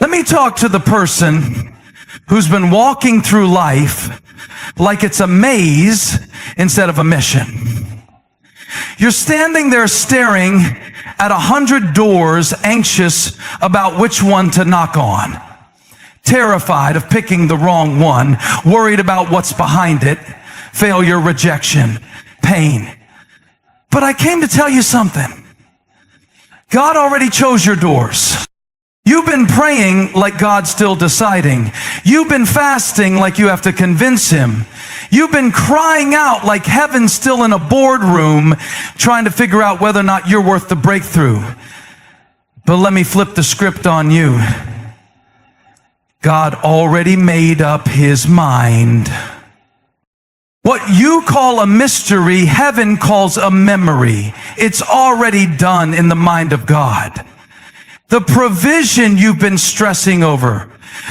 Let me talk to the person who's been walking through life like it's a maze instead of a mission. You're standing there staring at 100 doors, anxious about which one to knock on, terrified of picking the wrong one, worried about what's behind it, failure, rejection, pain. But I came to tell you something. God already chose your doors. You've been praying like God's still deciding. You've been fasting like you have to convince him. You've been crying out like heaven's still in a boardroom trying to figure out whether or not you're worth the breakthrough. But let me flip the script on you. God already made up his mind. What you call a mystery, heaven calls a memory. It's already done in the mind of God. The provision you've been stressing over,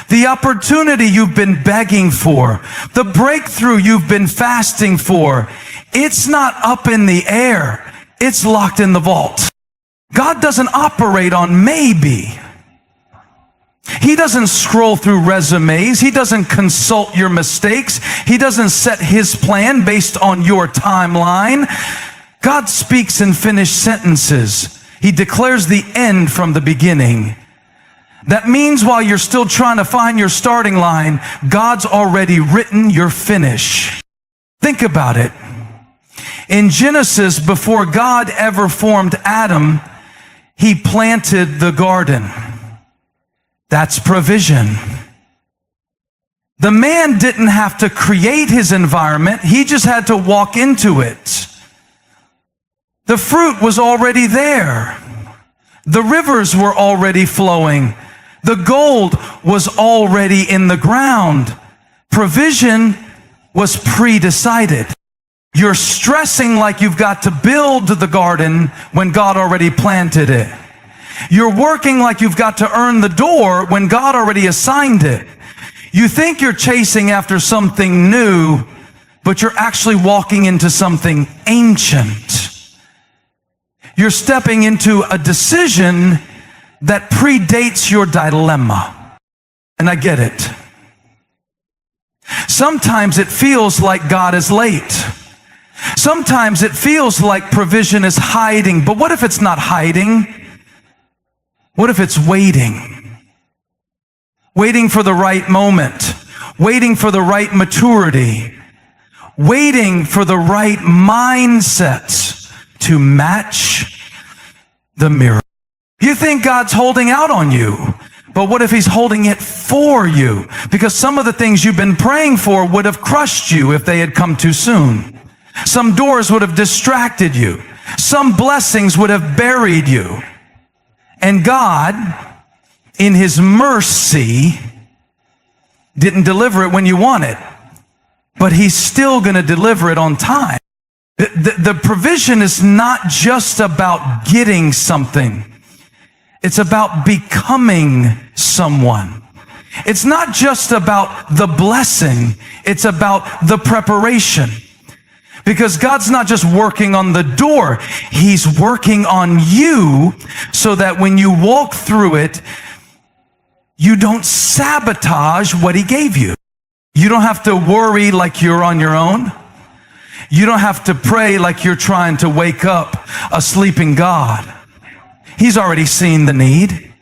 the opportunity you've been begging for, the breakthrough you've been fasting for, it's not up in the air. It's locked in the vault. God doesn't operate on maybe. He doesn't scroll through resumes. He doesn't consult your mistakes. He doesn't set his plan based on your timeline. God speaks in finished sentences. He declares the end from the beginning. That means while you're still trying to find your starting line, God's already written your finish. Think about it. In Genesis, before God ever formed Adam, he planted the garden. That's provision. The man didn't have to create his environment. He just had to walk into it. The fruit was already there. The rivers were already flowing. The gold was already in the ground. Provision was pre-decided. You're stressing like you've got to build the garden when God already planted it. You're working like you've got to earn the door when God already assigned it. You think you're chasing after something new, but you're actually walking into something ancient. You're stepping into a decision that predates your dilemma. And I get it. Sometimes it feels like God is late. Sometimes it feels like provision is hiding. But what if it's not hiding? What if it's waiting? Waiting for the right moment. Waiting for the right maturity. Waiting for the right mindset to match the miracle. You think God's holding out on you, but what if he's holding it for you? Because some of the things you've been praying for would have crushed you if they had come too soon. Some doors would have distracted you. Some blessings would have buried you. And God, in his mercy, didn't deliver it when you want it, but he's still going to deliver it on time. The provision is not just about getting something. It's about becoming someone. It's not just about the blessing. It's about the preparation. Because God's not just working on the door. He's working on you so that when you walk through it, you don't sabotage what he gave you. You don't have to worry like you're on your own. You don't have to pray like you're trying to wake up a sleeping God. He's already seen the need.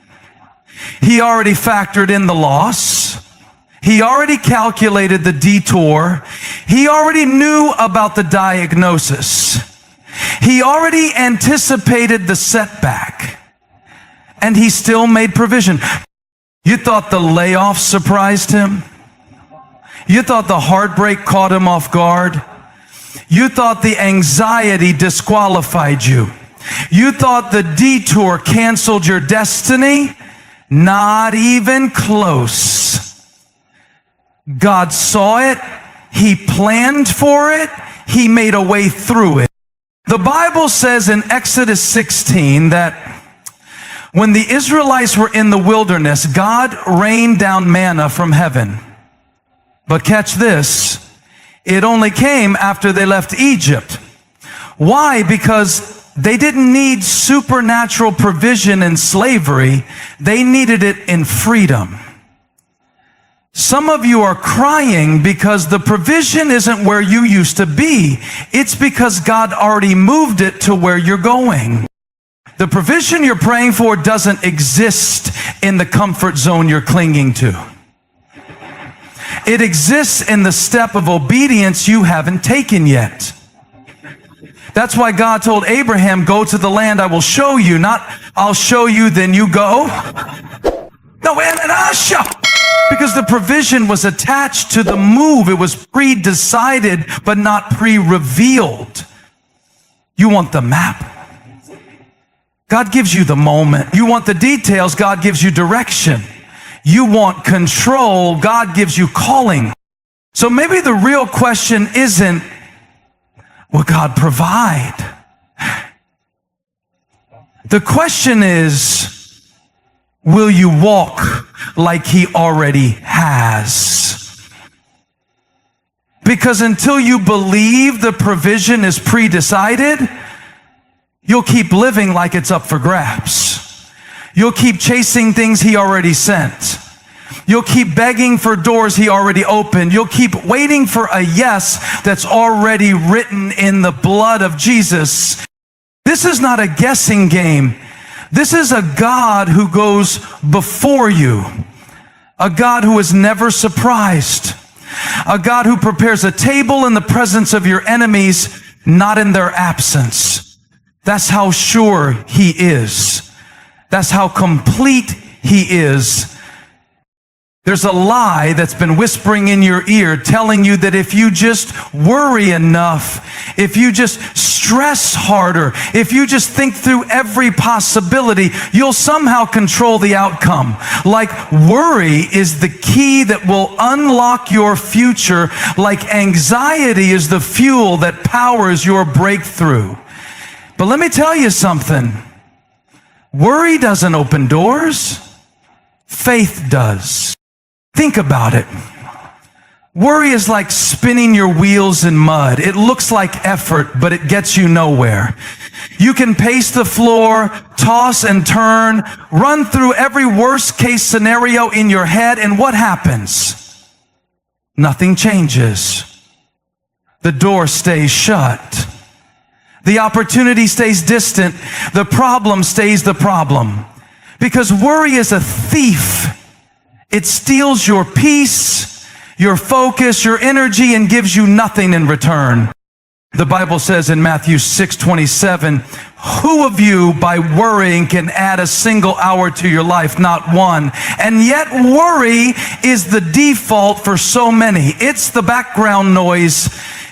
He already factored in the loss. He already calculated the detour. He already knew about the diagnosis. He already anticipated the setback. And he still made provision. You thought the layoff surprised him? You thought the heartbreak caught him off guard? You thought the anxiety disqualified you? You thought the detour canceled your destiny? Not even close. God saw it. He planned for it. He made a way through it. The Bible says in Exodus 16 that when the Israelites were in the wilderness, God rained down manna from heaven. But catch this, it only came after they left Egypt. Why? Because They didn't need supernatural provision in slavery. They needed it in freedom. Some of you are crying because the provision isn't where you used to be. It's because God already moved it to where you're going. The provision you're praying for doesn't exist in the comfort zone you're clinging to. It exists in the step of obedience you haven't taken yet. That's why God told Abraham, go to the land I will show you, not I'll show you, then you go. No, and I'll show. Because the provision was attached to the move. It was pre-decided, but not pre-revealed. You want the map. God gives you the moment. You want the details. God gives you direction. You want control. God gives you calling. So maybe the real question isn't, will God provide? The question is, will you walk like He already has? Because until you believe the provision is pre-decided, you'll keep living like it's up for grabs. You'll keep chasing things He already sent. You'll keep begging for doors He already opened. You'll keep waiting for a yes that's already written in the blood of Jesus. This is not a guessing game. This is a God who goes before you. A God who is never surprised. A God who prepares a table in the presence of your enemies, not in their absence. That's how sure He is. That's how complete He is. There's a lie that's been whispering in your ear telling you that if you just worry enough, if you just stress harder, if you just think through every possibility, you'll somehow control the outcome. Like worry is the key that will unlock your future, like anxiety is the fuel that powers your breakthrough. But let me tell you something. Worry doesn't open doors. Faith does. Think about it. Worry is like spinning your wheels in mud. It looks like effort, but it gets you nowhere. You can pace the floor, toss and turn, run through every worst case scenario in your head, and what happens? Nothing changes. The door stays shut. The opportunity stays distant. The problem stays the problem. Because worry is a thief. It steals your peace, your focus, your energy, and gives you nothing in return. The Bible says in Matthew 6:27, who of you by worrying can add a single hour to your life? Not one. And yet worry is the default for so many. It's the background noise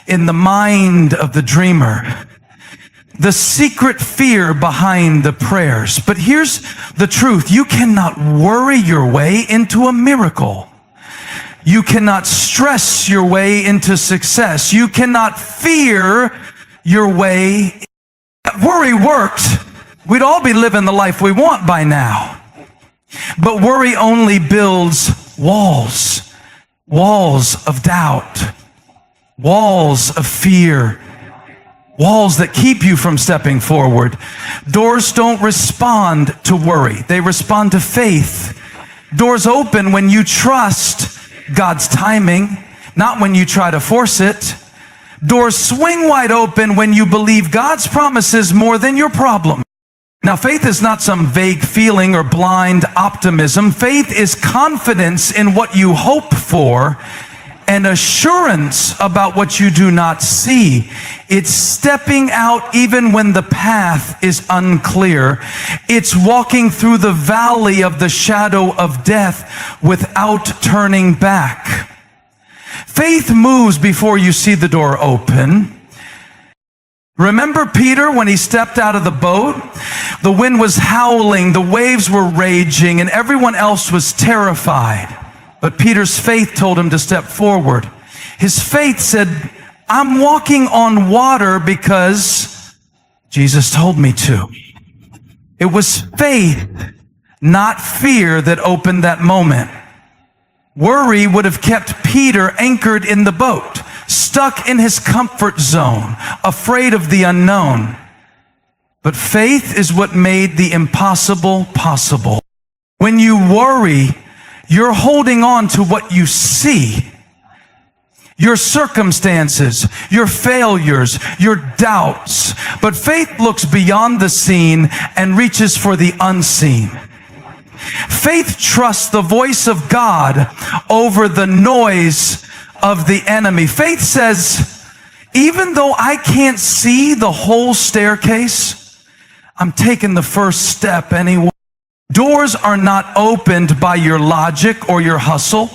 in the mind of the dreamer. The secret fear behind the prayers. But here's the truth. You cannot worry your way into a miracle. You cannot stress your way into success. You cannot fear your way. Worry worked. We'd all be living the life we want by now. But worry only builds walls. Walls of doubt. Walls of fear. Walls that keep you from stepping forward. Doors don't respond to worry. They respond to faith. Doors open when you trust God's timing, not when you try to force it. Doors swing wide open when you believe God's promises more than your problem. Now, faith is not some vague feeling or blind optimism. Faith is confidence in what you hope for and assurance about what you do not see. It's stepping out even when the path is unclear. It's walking through the valley of the shadow of death without turning back. Faith moves before you see the door open. Remember Peter when he stepped out of the boat? The wind was howling, the waves were raging, and everyone else was terrified. But Peter's faith told him to step forward. His faith said, I'm walking on water because Jesus told me to. It was faith, not fear, that opened that moment. Worry would have kept Peter anchored in the boat, stuck in his comfort zone, afraid of the unknown. But faith is what made the impossible possible. When you worry, you're holding on to what you see. Your circumstances, your failures, your doubts. But faith looks beyond the seen and reaches for the unseen. Faith trusts the voice of God over the noise of the enemy. Faith says, even though I can't see the whole staircase, I'm taking the first step anyway. Doors are not opened by your logic or your hustle.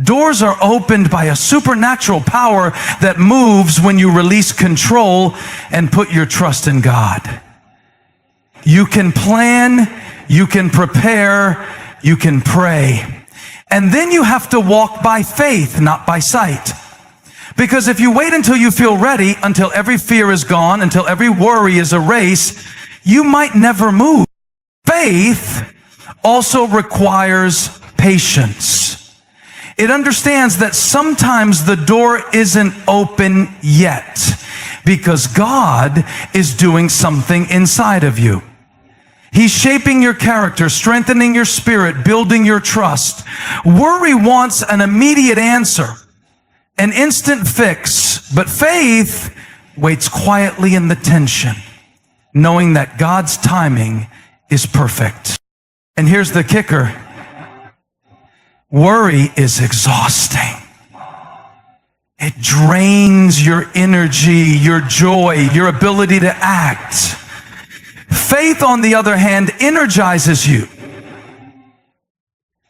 Doors are opened by a supernatural power that moves when you release control and put your trust in God. You can plan, you can prepare, you can pray. And then you have to walk by faith, not by sight. Because if you wait until you feel ready, until every fear is gone, until every worry is erased, you might never move. Faith also requires patience. It understands that sometimes the door isn't open yet because God is doing something inside of you. He's shaping your character, strengthening your spirit, building your trust. Worry wants an immediate answer, an instant fix, but faith waits quietly in the tension, knowing that God's timing is perfect. And here's the kicker. Worry is exhausting. It drains your energy, your joy, your ability to act. Faith, on the other hand, energizes you.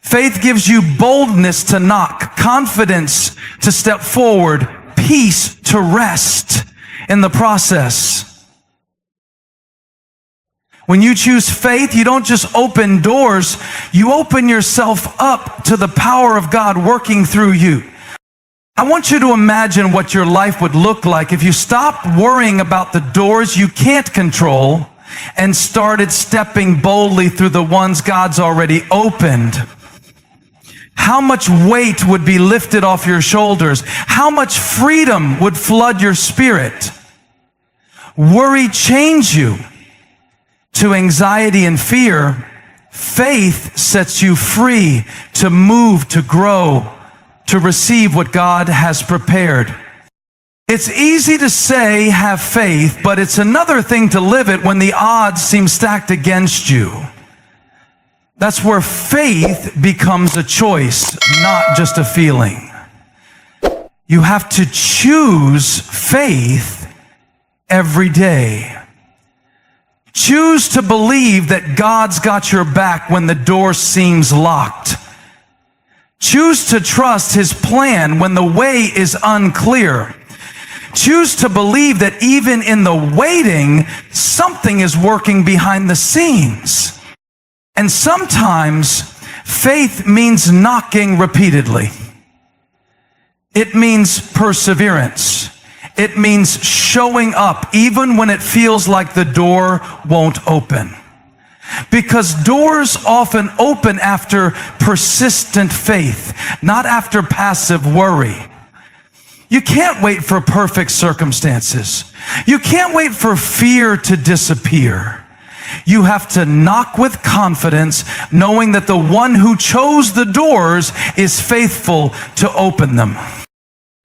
Faith gives you boldness to knock, confidence to step forward, peace to rest in the process. When you choose faith, you don't just open doors, you open yourself up to the power of God working through you. I want you to imagine what your life would look like if you stopped worrying about the doors you can't control and started stepping boldly through the ones God's already opened. How much weight would be lifted off your shoulders? How much freedom would flood your spirit? Worry chains you to anxiety and fear. Faith sets you free to move, to grow, to receive what God has prepared. It's easy to say have faith, but it's another thing to live it when the odds seem stacked against you. That's where faith becomes a choice, not just a feeling. You have to choose faith every day. Choose to believe that God's got your back when the door seems locked. Choose to trust His plan when the way is unclear. Choose to believe that even in the waiting, something is working behind the scenes. And sometimes faith means knocking repeatedly. It means perseverance. It means showing up even when it feels like the door won't open. Because doors often open after persistent faith, not after passive worry. You can't wait for perfect circumstances. You can't wait for fear to disappear. You have to knock with confidence, knowing that the one who chose the doors is faithful to open them.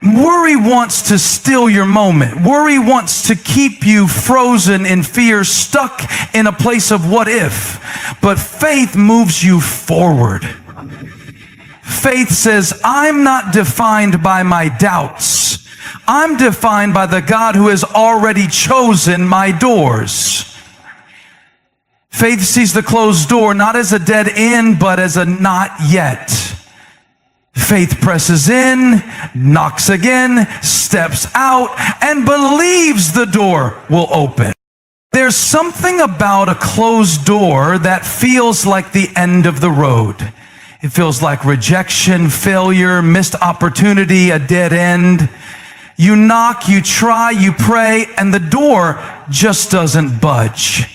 Worry wants to steal your moment. Worry wants to keep you frozen in fear, stuck in a place of what if. But faith moves you forward. Faith says, I'm not defined by my doubts. I'm defined by the God who has already chosen my doors. Faith sees the closed door not as a dead end, but as a not yet. Faith presses in, knocks again, steps out, and believes the door will open. There's something about a closed door that feels like the end of the road. It feels like rejection, failure, missed opportunity, a dead end. You knock, you try, you pray, and the door just doesn't budge.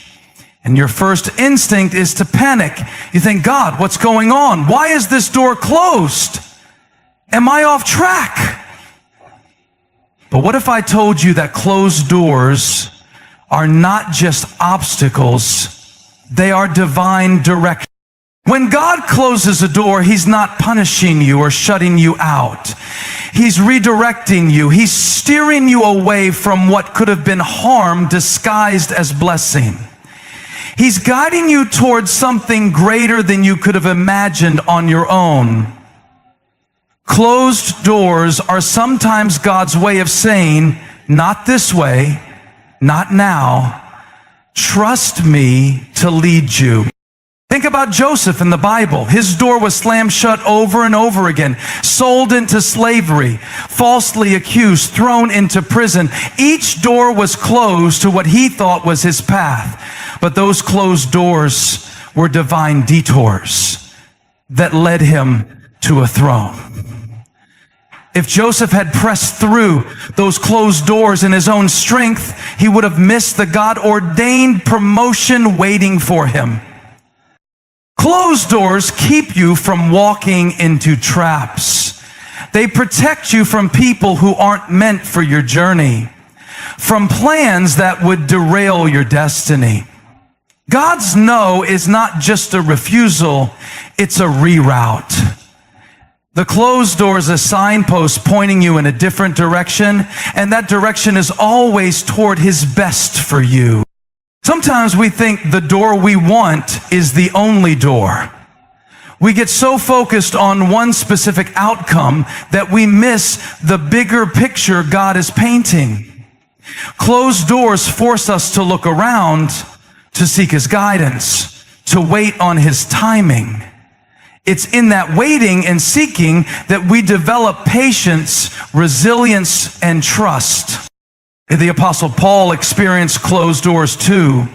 And your first instinct is to panic. You think, God, what's going on? Why is this door closed? Am I off track? But what if I told you that closed doors are not just obstacles, they are divine direction. When God closes a door, He's not punishing you or shutting you out. He's redirecting you. He's steering you away from what could have been harm disguised as blessing. He's guiding you towards something greater than you could have imagined on your own. Closed doors are sometimes God's way of saying, not this way, not now. Trust me to lead you. Think about Joseph in the Bible. His door was slammed shut over and over again, sold into slavery, falsely accused, thrown into prison. Each door was closed to what he thought was his path. But those closed doors were divine detours that led him to a throne. If Joseph had pressed through those closed doors in his own strength, he would have missed the God-ordained promotion waiting for him. Closed doors keep you from walking into traps. They protect you from people who aren't meant for your journey, from plans that would derail your destiny. God's no is not just a refusal, it's a reroute. The closed door is a signpost pointing you in a different direction, and that direction is always toward His best for you. Sometimes we think the door we want is the only door. We get so focused on one specific outcome that we miss the bigger picture God is painting. Closed doors force us to look around, to seek His guidance, to wait on His timing. It's in that waiting and seeking that we develop patience, resilience, and trust. The Apostle Paul experienced closed doors too.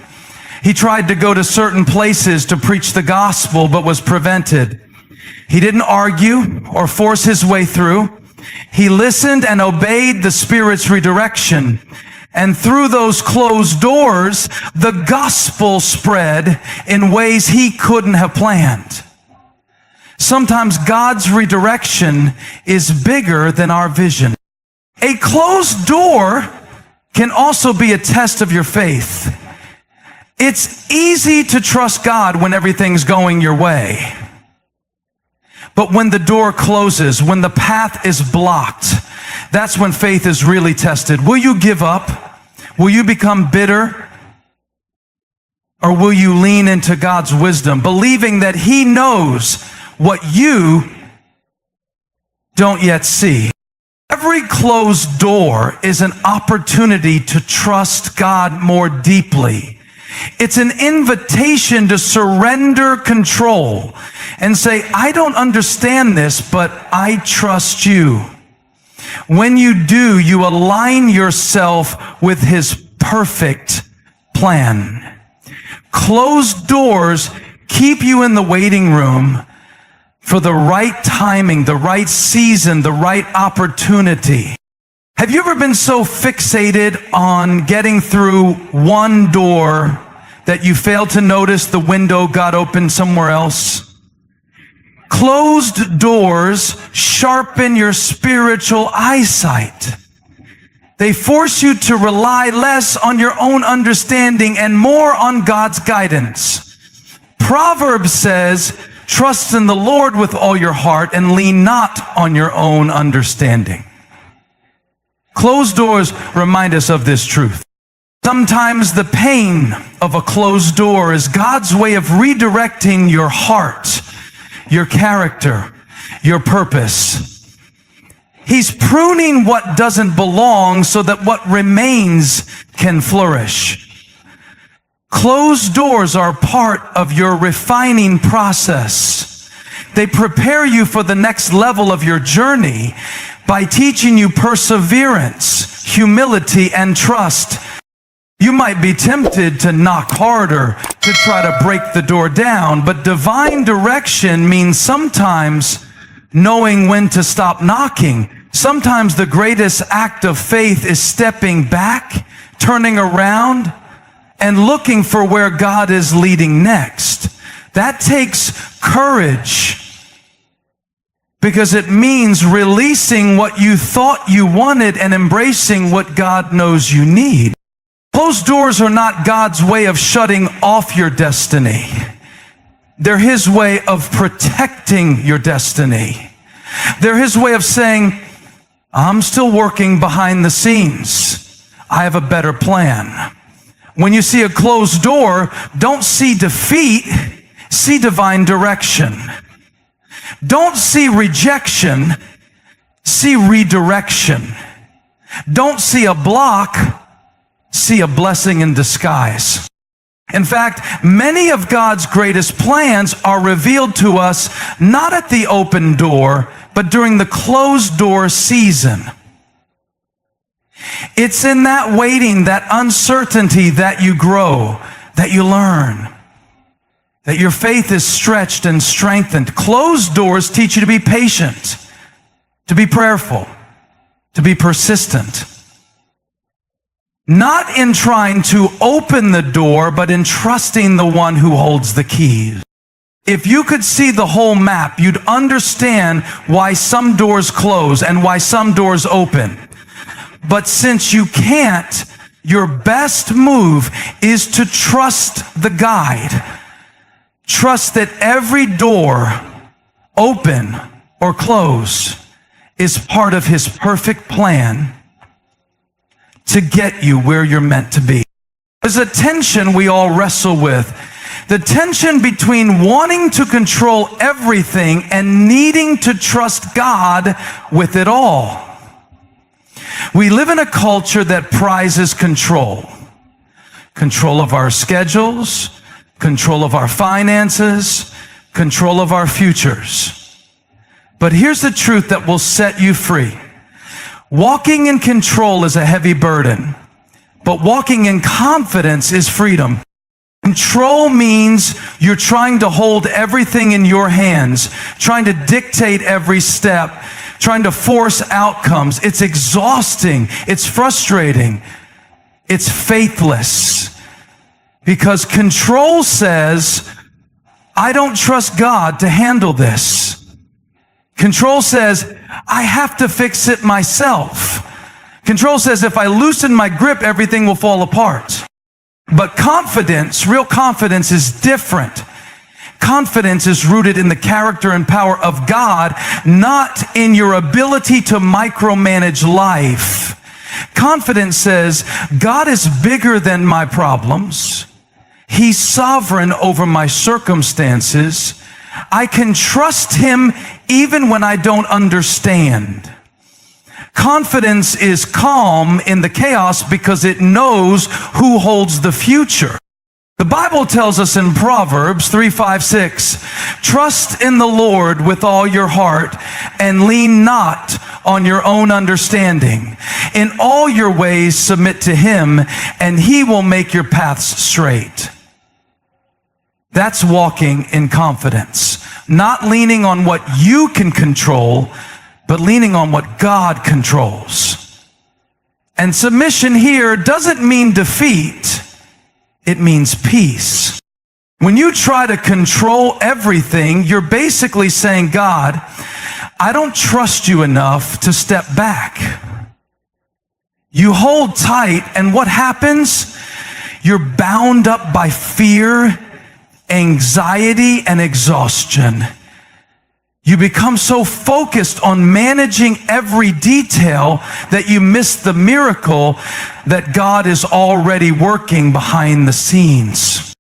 He tried to go to certain places to preach the gospel, but was prevented. He didn't argue or force his way through. He listened and obeyed the Spirit's redirection. And through those closed doors, the gospel spread in ways he couldn't have planned. Sometimes God's redirection is bigger than our vision. A closed door can also be a test of your faith. It's easy to trust God when everything's going your way. But when the door closes, when the path is blocked, that's when faith is really tested. Will you give up? Will you become bitter? Or will you lean into God's wisdom, believing that He knows what you don't yet see? Every closed door is an opportunity to trust God more deeply. It's an invitation to surrender control and say, I don't understand this, but I trust you. When you do, you align yourself with His perfect plan. Closed doors keep you in the waiting room for the right timing, the right season, the right opportunity. Have you ever been so fixated on getting through one door that you failed to notice the window got opened somewhere else? Closed doors sharpen your spiritual eyesight. They force you to rely less on your own understanding and more on God's guidance. Proverbs says, trust in the Lord with all your heart and lean not on your own understanding. Closed doors remind us of this truth. Sometimes the pain of a closed door is God's way of redirecting your heart, your character, your purpose. He's pruning what doesn't belong so that what remains can flourish. Closed doors are part of your refining process. They prepare you for the next level of your journey by teaching you perseverance, humility, and trust. You might be tempted to knock harder, to try to break the door down, but divine direction means sometimes knowing when to stop knocking. Sometimes the greatest act of faith is stepping back, turning around, and looking for where God is leading next. That takes courage because it means releasing what you thought you wanted and embracing what God knows you need. Closed doors are not God's way of shutting off your destiny. They're His way of protecting your destiny. They're His way of saying, I'm still working behind the scenes. I have a better plan. When you see a closed door, don't see defeat, see divine direction. Don't see rejection, see redirection. Don't see a block, see a blessing in disguise. In fact, many of God's greatest plans are revealed to us not at the open door, but during the closed door season. It's in that waiting, that uncertainty, that you grow, that you learn, that your faith is stretched and strengthened. Closed doors teach you to be patient, to be prayerful, to be persistent. Not in trying to open the door, but in trusting the one who holds the keys. If you could see the whole map, you'd understand why some doors close and why some doors open. But since you can't, your best move is to trust the guide. Trust that every door, open or close, is part of His perfect plan to get you where you're meant to be. There's a tension we all wrestle with. The tension between wanting to control everything and needing to trust God with it all. We live in a culture that prizes control. Control of our schedules, control of our finances, control of our futures. But here's the truth that will set you free. Walking in control is a heavy burden, but walking in confidence is freedom. Control means you're trying to hold everything in your hands, trying to dictate every step, trying to force outcomes. It's exhausting. It's frustrating. It's faithless. Because control says, I don't trust God to handle this. Control says, I have to fix it myself. Control says, if I loosen my grip, everything will fall apart. But confidence, real confidence, is different. Confidence is rooted in the character and power of God, not in your ability to micromanage life. Confidence says, God is bigger than my problems. He's sovereign over my circumstances. I can trust Him even when I don't understand. Confidence is calm in the chaos because it knows who holds the future. The Bible tells us in Proverbs 3:5-6, trust in the Lord with all your heart and lean not on your own understanding. In all your ways submit to Him, and He will make your paths straight. That's walking in confidence. Not leaning on what you can control, but leaning on what God controls. And submission here doesn't mean defeat. It means peace. When you try to control everything, you're basically saying, God, I don't trust you enough to step back. You hold tight, and what happens? You're bound up by fear, anxiety, and exhaustion. You become so focused on managing every detail that you miss the miracle that God is already working behind the scenes.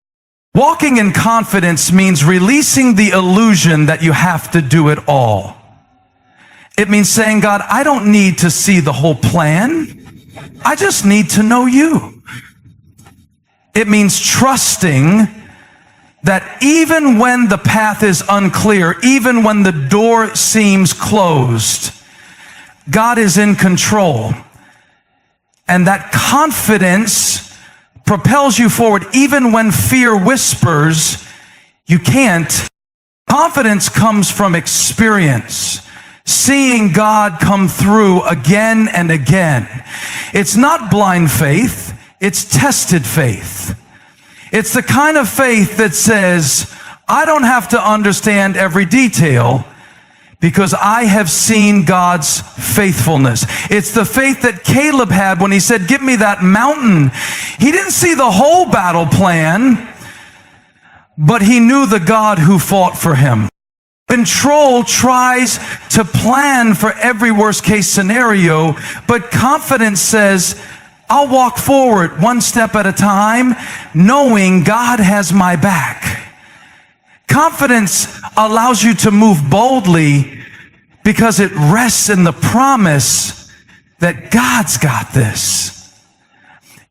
Walking in confidence means releasing the illusion that you have to do it all. It means saying, God, I don't need to see the whole plan. I just need to know you. It means trusting that even when the path is unclear, even when the door seems closed, God is in control. And that confidence propels you forward even when fear whispers, you can't. Confidence comes from experience, seeing God come through again and again. It's not blind faith, it's tested faith. It's the kind of faith that says, I don't have to understand every detail because I have seen God's faithfulness. It's the faith that Caleb had when he said, give me that mountain. He didn't see the whole battle plan, but he knew the God who fought for him. Control tries to plan for every worst case scenario, but confidence says, I'll walk forward one step at a time, knowing God has my back. Confidence allows you to move boldly because it rests in the promise that God's got this.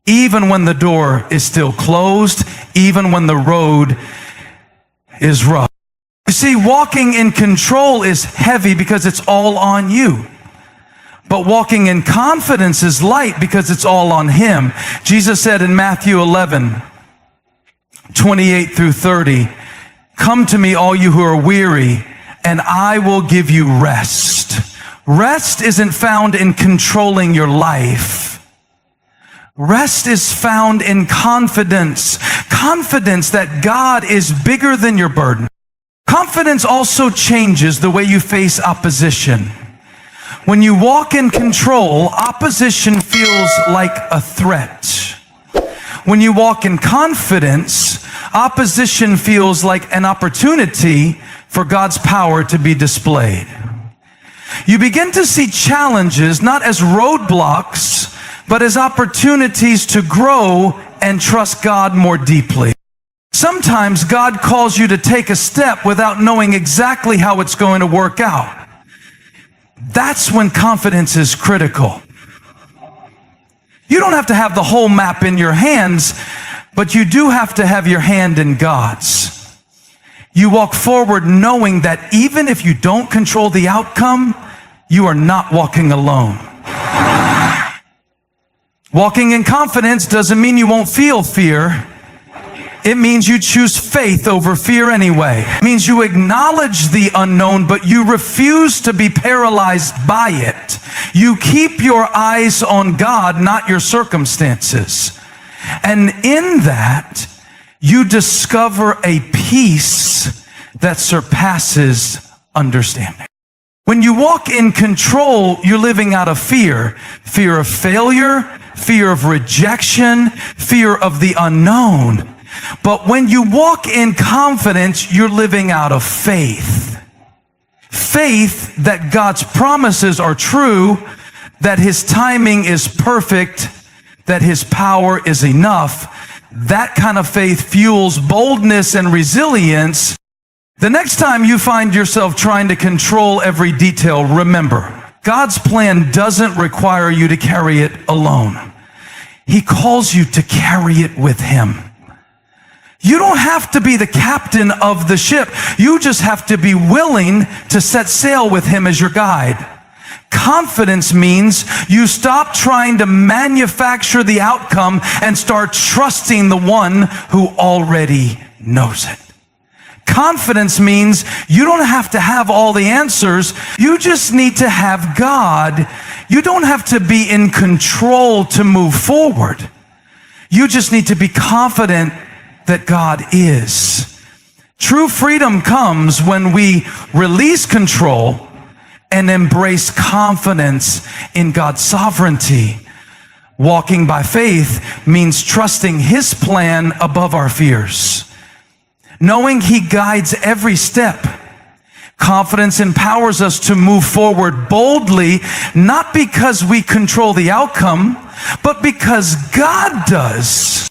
Even when the door is still closed, even when the road is rough. You see, walking in control is heavy because it's all on you. But walking in confidence is light because it's all on Him. Jesus said in Matthew 11:28-30, come to me, all you who are weary, and I will give you rest. Rest isn't found in controlling your life. Rest is found in confidence. Confidence that God is bigger than your burden. Confidence also changes the way you face opposition. When you walk in control, opposition feels like a threat. When you walk in confidence, opposition feels like an opportunity for God's power to be displayed. You begin to see challenges not as roadblocks, but as opportunities to grow and trust God more deeply. Sometimes God calls you to take a step without knowing exactly how it's going to work out. That's when confidence is critical. You don't have to have the whole map in your hands, but you do have to have your hand in God's. You walk forward knowing that even if you don't control the outcome, you are not walking alone. Walking in confidence doesn't mean you won't feel fear. It means you choose faith over fear anyway. It means you acknowledge the unknown, but you refuse to be paralyzed by it. You keep your eyes on God, not your circumstances. And in that, you discover a peace that surpasses understanding. When you walk in control, you're living out of fear. Fear of failure, fear of rejection, fear of the unknown. But when you walk in confidence, you're living out of faith. Faith that God's promises are true, that His timing is perfect, that His power is enough. That kind of faith fuels boldness and resilience. The next time you find yourself trying to control every detail, remember, God's plan doesn't require you to carry it alone. He calls you to carry it with Him. You don't have to be the captain of the ship. You just have to be willing to set sail with Him as your guide. Confidence means you stop trying to manufacture the outcome and start trusting the one who already knows it. Confidence means you don't have to have all the answers. You just need to have God. You don't have to be in control to move forward. You just need to be confident that God is. True freedom comes when we release control and embrace confidence in God's sovereignty. Walking by faith means trusting His plan above our fears. Knowing He guides every step. Confidence empowers us to move forward boldly, not because we control the outcome, but because God does.